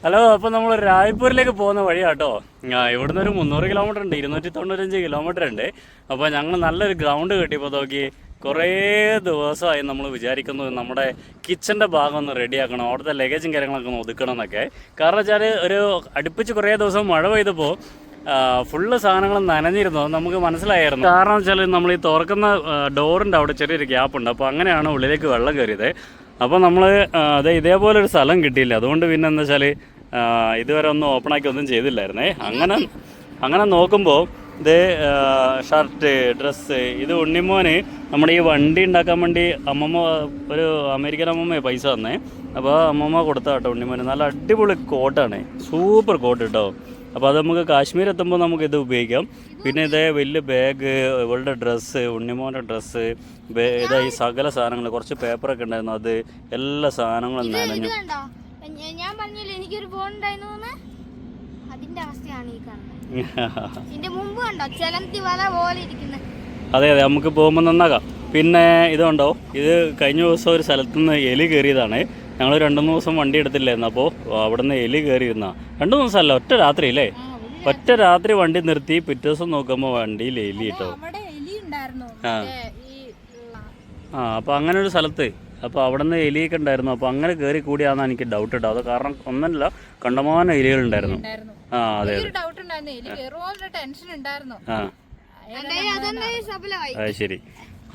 Hello, അപ്പോൾ നമ്മൾ രായ്പൂരിലേക്ക് പോകുന്ന വഴിയാട്ടോ. ഇവിടുന്ന് ഒരു 300 കിലോമീറ്റർ ഉണ്ട്, 295 കിലോമീറ്റർ ഉണ്ട്. അപ്പോൾ ഞങ്ങൾ നല്ലൊരു ഗ്രൗണ്ട് കിട്ടിയപ്പോൾ നോക്കി കുറേ ദിവസമായി നമ്മൾ വിചാരിക്കുന്നത് നമ്മുടെ കിച്ചൻ്റെ ഭാഗം ഒന്ന് റെഡിയാക്കണം, അവിടുത്തെ ലഗേജും കാര്യങ്ങളൊക്കെ ഒന്ന് ഒതുക്കണം എന്നൊക്കെ. കാരണം വെച്ചാൽ ഒരു അടുപ്പിച്ച് കുറേ ദിവസം മഴ പെയ്തപ്പോൾ ഫുള്ള് സാധനങ്ങൾ നനഞ്ഞിരുന്നു. നമുക്ക് മനസ്സിലായിരുന്നു. കാരണം വെച്ചാൽ നമ്മൾ ഈ തുറക്കുന്ന ഡോറിൻ്റെ അവിടെ ചെറിയൊരു ഗ്യാപ്പുണ്ട്. അപ്പോൾ അങ്ങനെയാണ് ഉള്ളിലേക്ക് വെള്ളം കയറിയത്. അപ്പോൾ നമ്മൾ ഇതേപോലൊരു സ്ഥലം കിട്ടിയില്ല. അതുകൊണ്ട് പിന്നെ എന്താ വെച്ചാൽ ഇതുവരെ ഒന്നും ഓപ്പണാക്കി ഒന്നും ചെയ്തില്ലായിരുന്നേ. അങ്ങനെ നോക്കുമ്പോൾ ഇത് ഷർട്ട്, ഡ്രസ്സ്, ഇത് ഉണ്ണിമോന് നമ്മുടെ ഈ വണ്ടി ഉണ്ടാക്കാൻ വേണ്ടി അമ്മമ്മ, ഒരു അമേരിക്കൻ അമ്മമ്മയെ പൈസ തന്നേ. അപ്പോൾ അമ്മമ്മ കൊടുത്ത കേട്ടോ ഉണ്ണിമോന്. നല്ല അടിപൊളി കോട്ടാണ്, സൂപ്പർ കോട്ട് കേട്ടോ. അപ്പോൾ അത് നമുക്ക് കാശ്മീർ എത്തുമ്പോൾ നമുക്കിത് ഉപയോഗിക്കാം. പിന്നെ ഇതേ വലിയ ബാഗ്, ഇവളുടെ ഡ്രസ്സ്, ഉണ്ണിമോൻ്റെ ഡ്രസ്സ്, ഇതാ ഈ സകല സാധനങ്ങൾ, കുറച്ച് പേപ്പറൊക്കെ ഉണ്ടായിരുന്നു, അത് എല്ലാ സാധനങ്ങളും നനഞ്ഞു. ഞാൻ പറഞ്ഞില്ല എനിക്കൊരു ഫോൺ ഉണ്ടായിരുന്നു, അതിന്റെ അവസ്ഥയാണ് ഈ കാണുന്നത്. ഇതിന്റെ മുമ്പ് കണ്ടോ ചെലന്തി വല പോലെ ഇരിക്കുന്നത്. അതെ, നമുക്ക് പോകുമ്പോൾ നന്നാക്കാം. പിന്നെ ഇതുണ്ടോ, ഇത് കഴിഞ്ഞ ദിവസം ഒരു സ്ഥലത്തുനിന്ന് എലി കയറിയതാണ്. ഞങ്ങൾ 2-3 ദിവസം വണ്ടി എടുത്തില്ലായിരുന്നു. അപ്പോൾ അവിടെ നിന്ന് എലി കയറിയിരുന്ന 2 ദിവസമല്ല, ഒറ്റ രാത്രി അല്ലേ, ഒറ്റ രാത്രി വണ്ടി നിർത്തി. പിറ്റേ ദിവസം നോക്കുമ്പോൾ വണ്ടിയിൽ എലി കേട്ടോ. അപ്പോൾ അങ്ങനെ ഒരു സ്ഥലത്ത്, അപ്പോൾ അവിടെ നിന്ന് എലിയൊക്കെ ഉണ്ടായിരുന്നു. അപ്പോൾ അങ്ങനെ കയറി കൂടിയാണെന്ന് എനിക്ക് ഡൗട്ട് കേട്ടോ. അത് കാരണം ഒന്നല്ല, കണ്ടമാനം എലികളുണ്ടായിരുന്നു. അതെ അത് ശരി.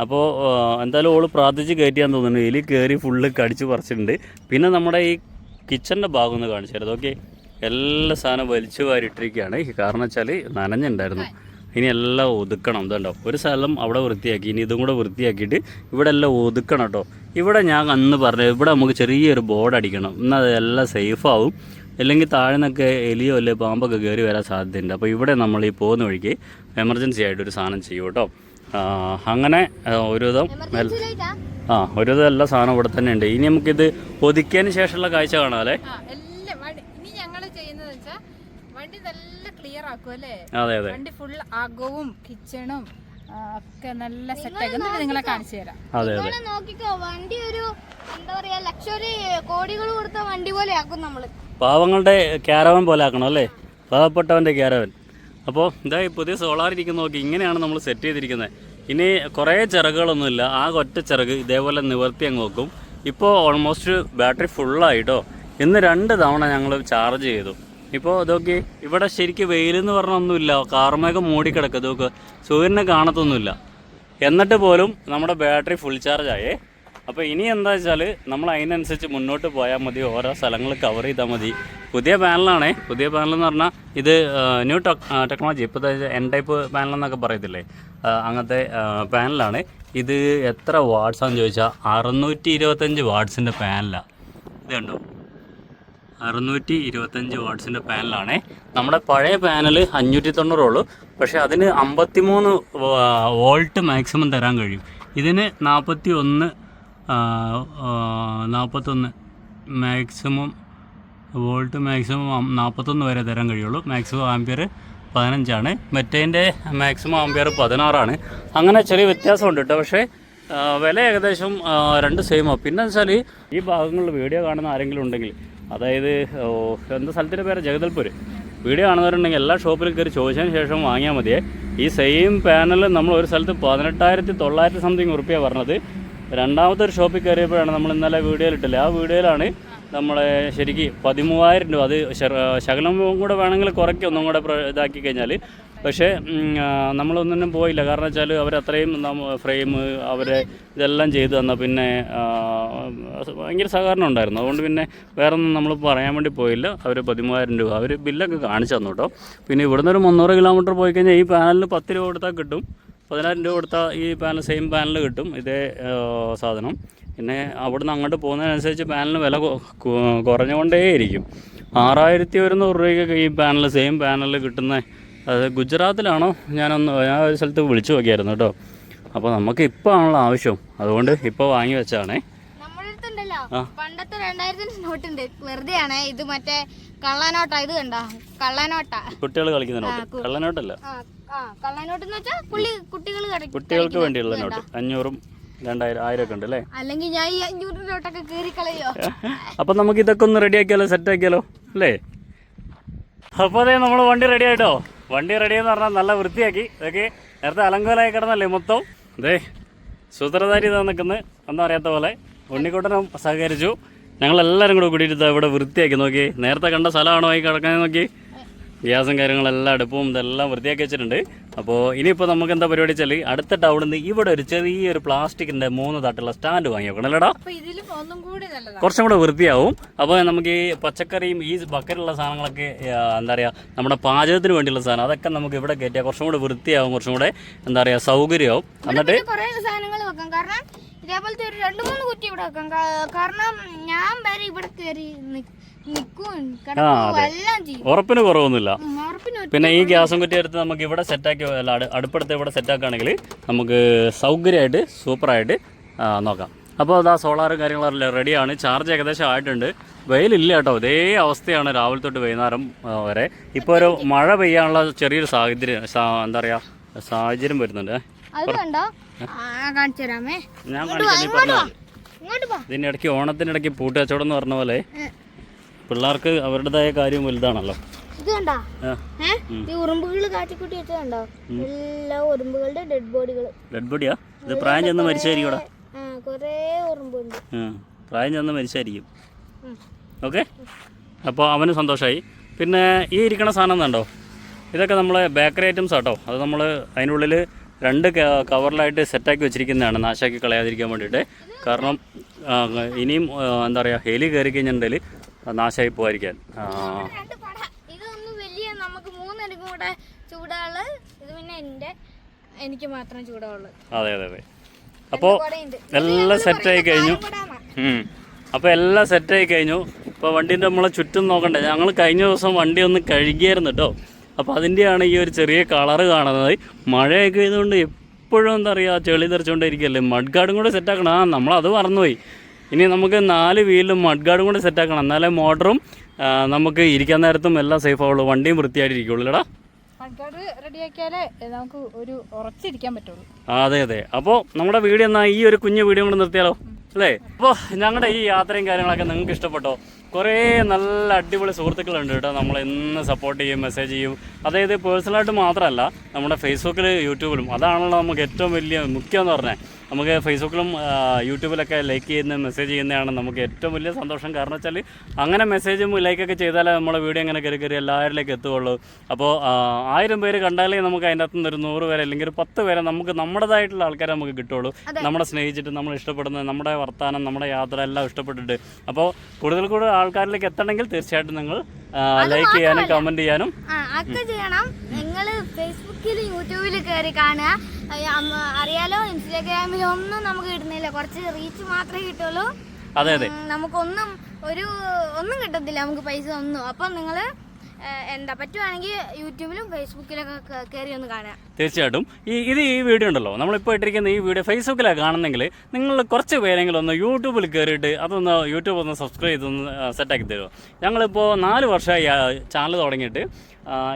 അപ്പോൾ എന്തായാലും ഓള് പ്രാർത്ഥിച്ച് കയറ്റിയാന്ന് തോന്നുന്നു. എലി കയറി ഫുള്ള് കടിച്ച് പറിച്ചിട്ടുണ്ട്. പിന്നെ നമ്മുടെ ഈ കിച്ചൻ്റെ ഭാഗം ഒന്ന് കാണിച്ചു തരാം. ഓക്കെ, എല്ലാ സാധനം വലിച്ചു വാരിട്ടിരിക്കുകയാണ്. കാരണം വെച്ചാൽ നനഞ്ഞുണ്ടായിരുന്നു. ഇനി എല്ലാം ഒതുക്കണം. ഇതുണ്ടോ, ഒരു സ്ഥലം അവിടെ വൃത്തിയാക്കി, ഇനി ഇതും കൂടെ വൃത്തിയാക്കിയിട്ട് ഇവിടെ എല്ലാം ഒതുക്കണം കേട്ടോ. ഇവിടെ ഞാൻ അന്ന് പറഞ്ഞത്, ഇവിടെ നമുക്ക് ചെറിയൊരു ബോർഡ് അടിക്കണം, എന്നാൽ അതെല്ലാം സേഫാവും. അല്ലെങ്കിൽ താഴെ നിന്നൊക്കെ എലിയോ അല്ലെ പാമ്പൊക്കെ കയറി വരാൻ സാധ്യതയുണ്ട്. അപ്പോൾ ഇവിടെ നമ്മൾ ഈ പോകുന്ന വഴിക്ക് എമർജൻസി ആയിട്ടൊരു സാധനം ചെയ്യും കേട്ടോ. അങ്ങനെ ഒരുവിധം എല്ലാ സാധനവും ഇവിടെ തന്നെ ഉണ്ട്. ഇനി നമുക്കിത് ഒതുക്കിയതിന് ശേഷമുള്ള കാഴ്ച കാണാം അല്ലേ. അതെ അതെ, വണ്ടി ഫുൾ അകവും കിച്ചണും ഒക്കെ നല്ല സെറ്റ് നിങ്ങളെ കാണിച്ചു തരാം. അതെ അതെ, നോക്കിക്കോ, വണ്ടി ഒരു എന്താ പറയാ, ലക്ഷറി കോടികൾ കൊടുത്ത വണ്ടി പോലെ ആക്കും നമ്മള്. പാവങ്ങളുടെ ക്യാരവൻ പോലെ ആക്കണം അല്ലേ, പാവപ്പെട്ടവൻ്റെ ക്യാരവൻ. അപ്പോൾ ഇതായി പുതിയ സോളാർ ഇരിക്കുന്ന നോക്കി, ഇങ്ങനെയാണ് നമ്മൾ സെറ്റ് ചെയ്തിരിക്കുന്നത്. ഇനി കുറേ ചിറകുകളൊന്നുമില്ല, ആകെ ഒറ്റ ചിറക് ഇതേപോലെ നിവർത്തി അങ്ങ് വെക്കും. ഇപ്പോൾ ഓൾമോസ്റ്റ് ബാറ്ററി ഫുള്ളായിട്ടോ. ഇന്ന് 2 തവണ ഞങ്ങൾ ചാർജ് ചെയ്തു. ഇപ്പോൾ ഇതൊക്കെ ഇവിടെ ശരിക്കും വെയിലെന്ന് പറഞ്ഞൊന്നുമില്ല, കാർമേഘം മൂടിക്കിടക്കുക. ഇതൊക്കെ സൂര്യനെ കാണത്തൊന്നുമില്ല. എന്നിട്ട് പോലും നമ്മുടെ ബാറ്ററി ഫുൾ ചാർജായേ. അപ്പോൾ ഇനി എന്താ വെച്ചാൽ നമ്മൾ അതിനനുസരിച്ച് മുന്നോട്ട് പോയാൽ മതി, ഓരോ സ്ഥലങ്ങൾ കവർ ചെയ്താൽ മതി. പുതിയ പാനലാണേ. പുതിയ പാനലെന്ന് പറഞ്ഞാൽ ഇത് ന്യൂ ടെക്നോളജി, ഇപ്പോൾ N ടൈപ്പ് പാനലെന്നൊക്കെ പറയത്തില്ലേ, അങ്ങനത്തെ പാനലാണ്. ഇത് എത്ര വാട്ട്സാണെന്ന് ചോദിച്ചാൽ 625 വാട്ട്സിൻ്റെ പാനലാണ്. ഇത് കണ്ടോ, 625 വാട്ട്സിൻ്റെ പാനലാണേ. നമ്മുടെ പഴയ പാനൽ 590 ഉള്ളൂ, പക്ഷേ അതിന് 53 വോൾട്ട് മാക്സിമം തരാൻ കഴിയും. ഇതിന് 41 മാക്സിമം വോൾട്ട്, മാക്സിമം 41 വരെ തരാൻ കഴിയുള്ളൂ. മാക്സിമം ആംപിയർ 15 മറ്റേതിൻ്റെ മാക്സിമം ആംപിയർ 16. അങ്ങനെ ചെറിയ വ്യത്യാസമുണ്ട് കേട്ടോ. പക്ഷേ വില ഏകദേശം 2 സെയിമാണ്. പിന്നെ വെച്ചാൽ ഈ ഭാഗങ്ങളിൽ വീഡിയോ കാണുന്ന ആരെങ്കിലും ഉണ്ടെങ്കിൽ, അതായത് എന്താ സ്ഥലത്തിൻ്റെ പേര്, ജഗദൽപൂർ, വീഡിയോ കാണുന്നവരുണ്ടെങ്കിൽ എല്ലാ ഷോപ്പിലും കയറി ചോദിച്ചതിന് ശേഷം വാങ്ങിയാൽ മതിയേ. ഈ സെയിം പാനൽ നമ്മൾ ഒരു സ്ഥലത്ത് 18,900 സംതിങ് ഉറുപ്പിക പറഞ്ഞത്. രണ്ടാമത്തെ ഒരു ഷോപ്പിൽ കയറിയപ്പോഴാണ് നമ്മൾ ഇന്നലെ വീഡിയോയിലിട്ടില്ലേ, ആ വീഡിയോയിലാണ് നമ്മളെ ശരിക്കും 13,000 രൂപ. അത് ശകലം കൂടെ വേണമെങ്കിൽ കുറയ്ക്കും, ഒന്നും കൂടെ ഇതാക്കി കഴിഞ്ഞാൽ. പക്ഷേ നമ്മളൊന്നിനും പോയില്ല. കാരണം വെച്ചാൽ അവരത്രയും ഫ്രെയിം അവരെ ഇതെല്ലാം ചെയ്തു തന്ന, പിന്നെ ഭയങ്കര സഹകരണം ഉണ്ടായിരുന്നു. അതുകൊണ്ട് പിന്നെ വേറെ ഒന്നും നമ്മൾ പറയാൻ വേണ്ടി പോയില്ല. അവർ 13,000 രൂപ അവർ ബില്ലൊക്കെ കാണിച്ചു തന്നു കേട്ടോ. പിന്നെ ഇവിടുന്ന് ഒരു 300 കിലോമീറ്റർ പോയി കഴിഞ്ഞാൽ ഈ പാനലിന് 10 രൂപ കൊടുത്താൽ കിട്ടും, 10,000 രൂപ കൊടുത്താൽ ഈ പാനൽ, സെയിം പാനൽ കിട്ടും, ഇതേ സാധനം. പിന്നെ അവിടുന്ന് അങ്ങോട്ട് പോകുന്നതിനനുസരിച്ച് പാനലിന് വില കുറഞ്ഞുകൊണ്ടേയിരിക്കും. 6,100 രൂപയ്ക്കൊക്കെ ഈ പാനൽ, സെയിം പാനൽ കിട്ടുന്നത്. അത് ഗുജറാത്തിലാണോ, ഞാൻ ഒരു സ്ഥലത്ത് വിളിച്ചു നോക്കിയായിരുന്നു കേട്ടോ. അപ്പോൾ നമുക്ക് ഇപ്പോൾ ആണല്ലോ ആവശ്യം, അതുകൊണ്ട് ഇപ്പോൾ വാങ്ങി വെച്ചാണേ. പണ്ടത്തെ 2000 നോട്ടുണ്ട്, വെറുതെ ആണ് ഇത്. മറ്റേ കള്ളനോട്ടാ, ഇത് കണ്ടോ, കള്ളനോട്ടാ, കുട്ടികൾ കളിക്കുന്ന നോട്ട്. കള്ളനോട്ടല്ല, കള്ളനോട്ട് എന്ന് വെച്ചാൽ കുട്ടികൾക്ക് വേണ്ടിയുള്ള നോട്ട്. 500 2000 ഒക്കെ ഉണ്ട് അല്ലേ? അല്ലെങ്കിൽ ഞാൻ ഈ 500 കയറി കളയോ. അപ്പം നമുക്ക് ഇതൊക്കെ ഒന്ന് റെഡിയാക്കിയാലോ, സെറ്റാക്കിയാലോ അല്ലേ? അപ്പോൾ അതെ നമ്മൾ വണ്ടി റെഡി ആയിട്ടോ. വണ്ടി റെഡിയെന്ന് പറഞ്ഞാൽ നല്ല വൃത്തിയാക്കി. ഇതൊക്കെ നേരത്തെ അലങ്കോലായി കിടന്നല്ലേ മൊത്തം. ഇതേ സൂത്രധാരി ഇതാ നിൽക്കുന്നത്, ഒന്നും അറിയാത്ത പോലെ. ഉണ്ണിക്കുട്ടനും സഹകരിച്ചു. ഞങ്ങളെല്ലാവരും കൂടെ കൂടിയിട്ട് ഇവിടെ വൃത്തിയാക്കി. നോക്കി, നേരത്തെ കണ്ട സ്ഥലമാണോ ഈ കിടക്കാൻ നോക്കി. ഗ്യാസും കാര്യങ്ങളെല്ലാം അടുപ്പും ഇതെല്ലാം വൃത്തിയാക്കി വെച്ചിട്ടുണ്ട്. അപ്പോൾ ഇനിയിപ്പോൾ നമുക്ക് എന്താ പരിപാടി വെച്ചാൽ അടുത്ത ടൗണിൽ നിന്ന് ഇവിടെ ഒരു ചെറിയൊരു പ്ലാസ്റ്റിക്കിൻ്റെ 3 തട്ടുള്ള സ്റ്റാൻഡ് വാങ്ങി വെക്കണം അല്ലേടാ? കുറച്ചും കൂടെ വൃത്തിയാവും. അപ്പോൾ നമുക്ക് ഈ പച്ചക്കറിയും ഈ ബക്കറ്റുള്ള സാധനങ്ങളൊക്കെ എന്താ പറയുക, നമ്മുടെ പാചകത്തിന് വേണ്ടിയുള്ള സാധനം അതൊക്കെ നമുക്ക് ഇവിടെ കയറ്റിയാൽ കുറച്ചും കൂടെ വൃത്തിയാവും, കുറച്ചും കൂടെ എന്താ പറയുക സൗകര്യമാവും. എന്നിട്ട് കുറേ സാധനങ്ങൾ വെക്കാം. കാരണം ഇതേപോലത്തെ ഒരു 2-3 കുറ്റി ഇവിടെ വെക്കാം. കാരണം ഞാൻ വരെ ഇവിടെ കയറി ഉറപ്പിന് കുറവൊന്നുമില്ല. പിന്നെ ഈ ഗ്യാസും കുറ്റി എടുത്ത് നമുക്ക് ഇവിടെ സെറ്റാക്കി അടുപ്പെടുത്ത് ഇവിടെ സെറ്റാക്കുകയാണെങ്കിൽ നമുക്ക് സൗകര്യമായിട്ട് സൂപ്പറായിട്ട് നോക്കാം. അപ്പോൾ അതാ സോളാറും കാര്യങ്ങളെല്ലാം റെഡിയാണ്. ചാർജ് ഏകദേശം ആയിട്ടുണ്ട്. വെയിലില്ല കേട്ടോ, ഇതേ അവസ്ഥയാണ് രാവിലെ തൊട്ട് വൈകുന്നേരം വരെ. ഇപ്പോൾ ഒരു മഴ പെയ്യാനുള്ള ചെറിയൊരു സാഹചര്യം എന്താ പറയുക സാഹചര്യം വരുന്നുണ്ട്. ഞാൻ കാണിക്കാം. ഇതിൻ്റെ ഇടയ്ക്ക് ഓണത്തിൻ്റെ ഇടയ്ക്ക് പൂട്ടുകച്ചവടം എന്ന് പറഞ്ഞ പോലെ പിള്ളേർക്ക് അവരുടേതായ കാര്യം വലുതാണല്ലോ. ഇത് കണ്ടോ, ഈ ഉറുമ്പുകൾ കാട്ടിക്കൂട്ടി വെച്ചതുണ്ടോ? എല്ലാ ഉറുമ്പുകളുടെ ഡെഡ് ബോഡിയാ. ഇത് പ്രായം ചെന്ന് മരിച്ചായിരിക്കും. കുറേ ഉറുമ്പുണ്ട്, പ്രായം ചെന്ന് മരിച്ചായിരിക്കും. ഓക്കെ, അപ്പോൾ അവന് സന്തോഷമായി. പിന്നെ ഈ ഇരിക്കണ സാധനം കണ്ടോ, ഇതൊക്കെ നമ്മളെ ബേക്കറി ഐറ്റംസ് ആട്ടോ. അത് നമ്മൾ അതിൻ്റെ ഉള്ളിൽ 2 കവറിലായിട്ട് സെറ്റാക്കി വെച്ചിരിക്കുന്നതാണ്, നാശാക്കി കളയാതിരിക്കാൻ വേണ്ടിയിട്ട്. കാരണം ഇനിയും എന്താ പറയുക എലി കയറി കഴിഞ്ഞിട്ടുണ്ടെങ്കിൽ നാശമായി പോകാതിരിക്കാൻ. ഇതൊന്നും വലിയ നമുക്ക് 3 പേർക്കും കൂടെ ചൂടാള്. ഇത് പിന്നെ എനിക്ക് മാത്രം ചൂടാവുള്ളൂ. അതെ അതെ അതെ. അപ്പോൾ എല്ലാം സെറ്റായി കഴിഞ്ഞു. അപ്പോൾ എല്ലാം സെറ്റായി കഴിഞ്ഞു. ഇപ്പോൾ വണ്ടീൻ്റെ നമ്മളെ ചുറ്റും നോക്കണ്ടേ. ഞങ്ങൾ കഴിഞ്ഞ ദിവസം വണ്ടി ഒന്ന് കഴുകിയായിരുന്നു കേട്ടോ. അപ്പോൾ അതിൻ്റെയാണ് ഈ ഒരു ചെറിയ കളറ് കാണുന്നത്. മഴയൊക്കെ ആയതുകൊണ്ട് എപ്പോഴും എന്താ പറയുക ചെളി തെറിച്ചുകൊണ്ടിരിക്കുകയല്ലേ. മഡ് ഗാർഡും കൂടെ സെറ്റാക്കണം. നമ്മളത് മറന്നുപോയി. ഇനി നമുക്ക് 4 വീലിലും മഡ് ഗാർഡും കൂടെ സെറ്റാക്കണം. എന്നാലേ മോട്ടറും നമുക്ക് ഇരിക്കാൻ നേരത്തും എല്ലാം സേഫ് ആവുള്ളൂ, വണ്ടിയും വൃത്തിയായിട്ടിരിക്കുള്ളൂ അല്ലേടാ. റെഡിയാക്കിയാലേ നമുക്ക് ഒരു ഉറച്ചിരിക്കാൻ പറ്റുള്ളൂ. അതെ അതെ. അപ്പോൾ നമ്മുടെ വീഡിയോ എന്നാൽ ഈ ഒരു കുഞ്ഞു വീഡിയോ കൊണ്ട് നിർത്തിയാലോ അല്ലേ? അപ്പോൾ ഞങ്ങളുടെ ഈ യാത്രയും കാര്യങ്ങളൊക്കെ നിങ്ങൾക്ക് ഇഷ്ടപ്പെട്ടോ? കുറേ നല്ല അടിപൊളി സുഹൃത്തുക്കളുണ്ട് കേട്ടോ. നമ്മളെന്ന് സപ്പോർട്ട് ചെയ്യും, മെസ്സേജ് ചെയ്യും. അതായത് പേഴ്സണലായിട്ട് മാത്രമല്ല, നമ്മുടെ ഫേസ്ബുക്കിൽ യൂട്യൂബിലും. അതാണല്ലോ നമുക്ക് ഏറ്റവും വലിയ മുഖ്യം എന്ന് പറഞ്ഞാൽ. നമുക്ക് ഫേസ്ബുക്കിലും യൂട്യൂബിലൊക്കെ ലൈക്ക് ചെയ്യുന്ന മെസ്സേജ് ചെയ്യുന്നതാണ് നമുക്ക് ഏറ്റവും വലിയ സന്തോഷം. കാരണം വെച്ചാൽ അങ്ങനെ മെസ്സേജും ലൈക്കൊക്കെ ചെയ്താലേ നമ്മുടെ വീഡിയോ അങ്ങനെ കയറി എല്ലാവരിലേക്ക് എത്തുകയുള്ളൂ. അപ്പോൾ 1000 പേര് കണ്ടാലേ നമുക്ക് അതിൻ്റെ അകത്തുനിന്ന് ഒരു 100 പേരെ അല്ലെങ്കിൽ ഒരു 10 പേരെ നമുക്ക് നമ്മുടേതായിട്ടുള്ള ആൾക്കാരെ നമുക്ക് കിട്ടുള്ളൂ. നമ്മളെ സ്നേഹിച്ചിട്ട്, നമ്മൾ ഇഷ്ടപ്പെടുന്നത്, നമ്മുടെ വർത്താനം, നമ്മുടെ യാത്ര എല്ലാം ഇഷ്ടപ്പെട്ടിട്ട്. അപ്പോൾ കൂടുതൽ ആൾക്കാരിലേക്ക് എത്തണമെങ്കിൽ തീർച്ചയായിട്ടും നിങ്ങൾ ലൈക്ക് ചെയ്യാനും കമൻറ്റ് ചെയ്യാനും ഒക്കെ ചെയ്യണം. നിങ്ങൾ ഫേസ്ബുക്കിൽ യൂട്യൂബിൽ കയറി കാണുക. അറിയാലോ, ഇൻസ്റ്റാഗ്രാമിൽ ഒന്നും നമുക്ക് കിട്ടുന്നില്ല, കുറച്ച് റീച്ച് മാത്രമേ കിട്ടുള്ളൂ. അതെ അതെ, നമുക്കൊന്നും ഒന്നും കിട്ടത്തില്ല, നമുക്ക് പൈസ ഒന്നും. അപ്പം നിങ്ങൾ എന്താ പറ്റുവാണെങ്കിൽ യൂട്യൂബിലും ഫേസ്ബുക്കിലൊക്കെ കയറി ഒന്ന് കാണുക. തീർച്ചയായിട്ടും ഈ വീഡിയോ ഉണ്ടല്ലോ, നമ്മളിപ്പോൾ ഇട്ടിരിക്കുന്ന ഈ വീഡിയോ ഫേസ്ബുക്കിലാണ് കാണുന്നെങ്കിൽ നിങ്ങൾ കുറച്ച് പേരെങ്കിലും ഒന്ന് യൂട്യൂബിൽ കയറിയിട്ട് അതൊന്ന് യൂട്യൂബ് ഒന്ന് സബ്സ്ക്രൈബ് ചെയ്തൊന്ന് സെറ്റാക്കി തരുമോ? ഞങ്ങളിപ്പോൾ 4 വർഷമായി ചാനൽ തുടങ്ങിയിട്ട്.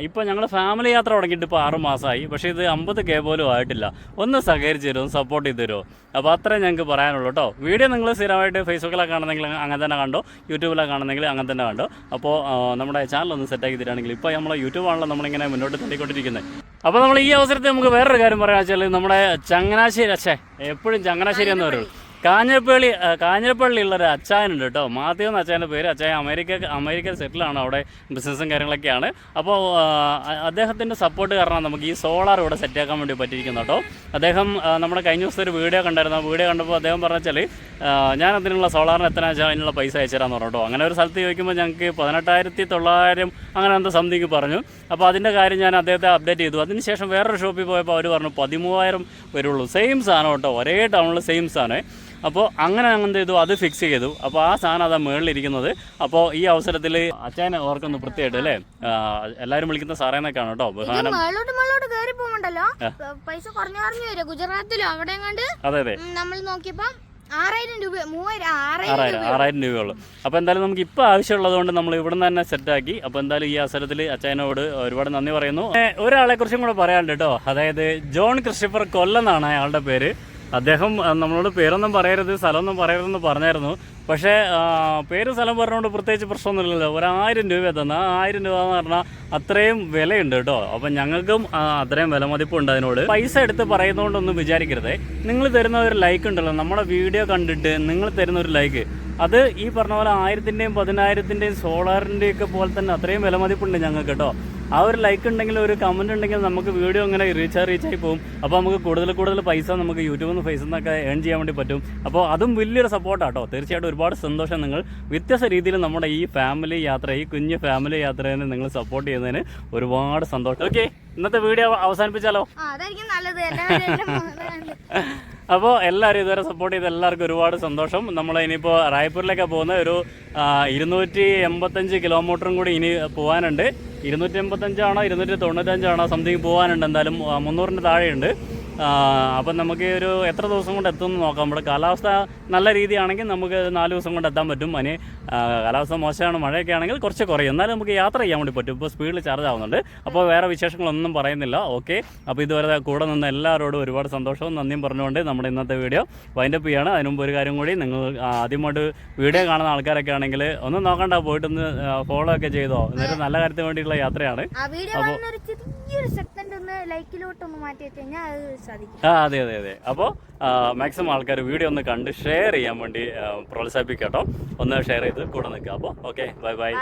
ഇപ്പോൾ ഞങ്ങൾ ഫാമിലി യാത്ര തുടങ്ങിയിട്ട് ഇപ്പോൾ 6 മാസമായി. പക്ഷേ ഇത് 50K പോലും ആയിട്ടില്ല. ഒന്ന് സഹകരിച്ച് തരുമോ, ഒന്ന് സപ്പോർട്ട് ചെയ്ത് തരുമോ? അപ്പോൾ അത്രേ ഞങ്ങൾക്ക് പറയാനുള്ളൂ കേട്ടോ. വീഡിയോ നിങ്ങൾ സ്ഥിരമായിട്ട് ഫേസ്ബുക്കിലാണ് കാണുന്നെങ്കിൽ അങ്ങനെ തന്നെ കണ്ടോ, യൂട്യൂബിലാണ് കാണുന്നെങ്കിൽ അങ്ങനെ തന്നെ കണ്ടോ. അപ്പോൾ നമ്മുടെ ചാനൽ ഒന്ന് സെറ്റാക്കി തരാണെങ്കിൽ, ഇപ്പോൾ നമ്മളെ യൂട്യൂബാണല്ലോ നമ്മളിങ്ങനെ മുന്നോട്ട് തള്ളിക്കൊണ്ടിരിക്കുന്നത്. അപ്പോൾ നമ്മൾ ഈ അവസരത്തിൽ നമുക്ക് വേറൊരു കാര്യം പറയാൻ വെച്ചാൽ, നമ്മുടെ ചങ്ങനാശ്ശേരി എപ്പോഴും ചങ്ങനാശ്ശേരി എന്ന് പറയുള്ളൂ, കാഞ്ഞിരപ്പള്ളിയുള്ളൊരു അച്ചായനുണ്ട് കേട്ടോ. മാത്യു എന്ന അച്ചായൻ്റെ പേര്. അച്ചായൻ അമേരിക്കയിൽ സെറ്റിലാണ്, അവിടെ ബിസിനസ്സും കാര്യങ്ങളൊക്കെയാണ്. അപ്പോൾ അദ്ദേഹത്തിൻ്റെ സപ്പോർട്ട് കാരണം നമുക്ക് ഈ സോളാർ ഇവിടെ സെറ്റാക്കാൻ വേണ്ടി പറ്റിയിരിക്കുന്നു കേട്ടോ. അദ്ദേഹം നമ്മുടെ കഴിഞ്ഞ ദിവസത്തെ ഒരു വീഡിയോ കണ്ടായിരുന്നു. ആ വീഡിയോ കണ്ടപ്പോൾ അദ്ദേഹം പറഞ്ഞാൽ ഞാൻ അതിനുള്ള സോളാറിന് എത്ര വെച്ചാൽ അതിനുള്ള പൈസ അയച്ചുതരാമെന്ന് പറഞ്ഞു കേട്ടോ. അങ്ങനെ ഒരു സ്ഥലത്ത് ചോദിക്കുമ്പോൾ ഞങ്ങൾക്ക് 18,900 അങ്ങനെ എന്താ സംതിങ് പറഞ്ഞു. അപ്പോൾ അതിൻ്റെ കാര്യം ഞാൻ അദ്ദേഹത്തെ അപ്ഡേറ്റ് ചെയ്തു. അതിനുശേഷം വേറൊരു ഷോപ്പിൽ പോയപ്പോൾ അവർ പറഞ്ഞു 13,000 വരുള്ളൂ. സെയിം സാധനം കേട്ടോ, ഒരേ ടൗണിൽ സെയിം സാധനം. അപ്പോൾ അങ്ങനെ എന്ത് ചെയ്തു, അത് ഫിക്സ് ചെയ്തു. അപ്പോൾ ആ സാധനം അതാ മുകളിലിരിക്കുന്നത്. അപ്പോൾ ഈ അവസരത്തിൽ അച്ചായനെ ഓർക്കൊന്ന് പ്രത്യേകമായിട്ട് അല്ലേ, എല്ലാവരും വിളിക്കുന്ന സാറേന്നൊക്കെയാണ് കേട്ടോ ബഹുമാനം. പൈസ കുറഞ്ഞു വരും ഗുജറാത്തിലും അവിടെ. അതെ അതെ, നമ്മൾ നോക്കിയപ്പോൾ 6,000 രൂപയുള്ളൂ. അപ്പോൾ എന്തായാലും നമുക്ക് ഇപ്പോൾ ആവശ്യമുള്ളത് കൊണ്ട് നമ്മൾ ഇവിടെ നിന്ന് തന്നെ സെറ്റാക്കി. അപ്പോൾ എന്തായാലും ഈ അവസരത്തിൽ അച്ചായനോട് ഒരുപാട് നന്ദി പറയുന്നു. ഒരാളെ കുറിച്ചും കൂടെ പറയാനുണ്ട് കേട്ടോ. അതായത് ജോൺ ക്രിസ്റ്റഫർ കൊല്ലെന്നാണ് അയാളുടെ പേര്. അദ്ദേഹം നമ്മളോട് പേരൊന്നും പറയരുത്, സ്ഥലമൊന്നും പറയരുതെന്ന് പറഞ്ഞായിരുന്നു. പക്ഷേ പേര് സ്ഥലം പറഞ്ഞുകൊണ്ട് പ്രത്യേകിച്ച് പ്രശ്നമൊന്നുമില്ലല്ലോ. 1000 രൂപ തന്നെ. 1000 രൂപ എന്ന് പറഞ്ഞാൽ അത്രയും വിലയുണ്ട് കേട്ടോ. അപ്പം ഞങ്ങൾക്കും അത്രയും വില മതിപ്പുണ്ട് അതിനോട്. പൈസ എടുത്ത് പറയുന്നതുകൊണ്ടൊന്നും വിചാരിക്കരുത്. നിങ്ങൾ തരുന്ന ഒരു ലൈക്ക് ഉണ്ടല്ലോ, നമ്മുടെ വീഡിയോ കണ്ടിട്ട് നിങ്ങൾ തരുന്ന ഒരു ലൈക്ക്, അത് ഈ പറഞ്ഞ പോലെ 1000-ൻ്റെയും 10,000-ൻ്റെയും സോളാറിൻ്റെയും ഒക്കെ പോലെ തന്നെ അത്രയും വില മതിപ്പുണ്ട് ഞങ്ങൾക്ക് കേട്ടോ. ആ ഒരു ലൈക്ക് ഉണ്ടെങ്കിൽ, ഒരു കമൻറ്റ് ഉണ്ടെങ്കിൽ നമുക്ക് വീഡിയോ ഇങ്ങനെ റീച്ചായി പോകും. അപ്പോൾ നമുക്ക് കൂടുതൽ പൈസ നമുക്ക് യൂട്യൂബിൽ നിന്ന് ഫേസിൽ നിന്നൊക്കെ ഏൺ ചെയ്യാൻ വേണ്ടി പറ്റും. അപ്പോൾ അതും വലിയൊരു സപ്പോർട്ടാട്ടോ. തീർച്ചയായിട്ടും ഒരുപാട് സന്തോഷം. നിങ്ങൾ വ്യത്യസ്ത രീതിയിൽ നമ്മുടെ ഈ ഫാമിലി യാത്ര, ഈ കുഞ്ഞ് ഫാമിലി യാത്രയെ നിങ്ങൾ സപ്പോർട്ട് ചെയ്യുന്നതിന് ഒരുപാട് സന്തോഷം. ഓക്കെ, ഇന്നത്തെ വീഡിയോ അവസാനിപ്പിച്ചാലോ? അതായിരിക്കും നല്ലത്. അപ്പോൾ എല്ലാവരും ഇതുവരെ സപ്പോർട്ട് ചെയ്ത എല്ലാവർക്കും ഒരുപാട് സന്തോഷം. നമ്മൾ ഇനിയിപ്പോൾ റായ്പൂരിലേക്ക് പോകുന്ന ഒരു 285 കിലോമീറ്ററും കൂടി ഇനി പോകാനുണ്ട്. 285 ആണോ 295 ആണോ സംതിങ് പോകാനുണ്ട്. എന്തായാലും 300-ൻ്റെ താഴെയുണ്ട്. അപ്പം നമുക്ക് ഒരു എത്ര ദിവസം കൊണ്ട് എത്തുമെന്ന് നോക്കാം. നമ്മുടെ കാലാവസ്ഥ നല്ല രീതിയാണെങ്കിൽ നമുക്ക് 4 ദിവസം കൊണ്ട് എത്താൻ പറ്റും. അതിന് കാലാവസ്ഥ മോശമാണ്, മഴയൊക്കെ ആണെങ്കിൽ കുറച്ച് കുറയും. എന്നാലും നമുക്ക് യാത്ര ചെയ്യാൻ വേണ്ടി പറ്റും. ഇപ്പോൾ സ്പീഡിൽ ചാർജ് ആവുന്നുണ്ട്. അപ്പോൾ വേറെ വിശേഷങ്ങളൊന്നും പറയുന്നില്ല. ഓക്കെ, അപ്പോൾ ഇതുവരെ കൂടെ നിന്ന് എല്ലാവരോടും ഒരുപാട് സന്തോഷവും നന്ദിയും പറഞ്ഞുകൊണ്ട് നമ്മുടെ ഇന്നത്തെ വീഡിയോ വൈൻഡപ്പ് ചെയ്യാണ്. അതിന് മുമ്പ് ഒരു കാര്യം കൂടി, നിങ്ങൾ ആദ്യമായിട്ട് വീഡിയോ കാണുന്ന ആൾക്കാരൊക്കെ ആണെങ്കിൽ ഒന്നും നോക്കണ്ട, പോയിട്ടൊന്ന് ഫോളോ ഒക്കെ ചെയ്തോ. എന്നിട്ട് നല്ല കാര്യത്തിന് വേണ്ടിയിട്ടുള്ള യാത്രയാണ്. അതെ. അപ്പോൾ മാക്സിമം ആൾക്കാർ വീഡിയോ ഒന്ന് കണ്ട് ഷെയർ ചെയ്യാൻ വേണ്ടി പ്രോത്സാഹിപ്പിക്കട്ടോ. ഒന്ന് ഷെയർ ചെയ്ത് കൂടെ നിൽക്കുക. അപ്പോൾ ഓക്കെ, ബൈ.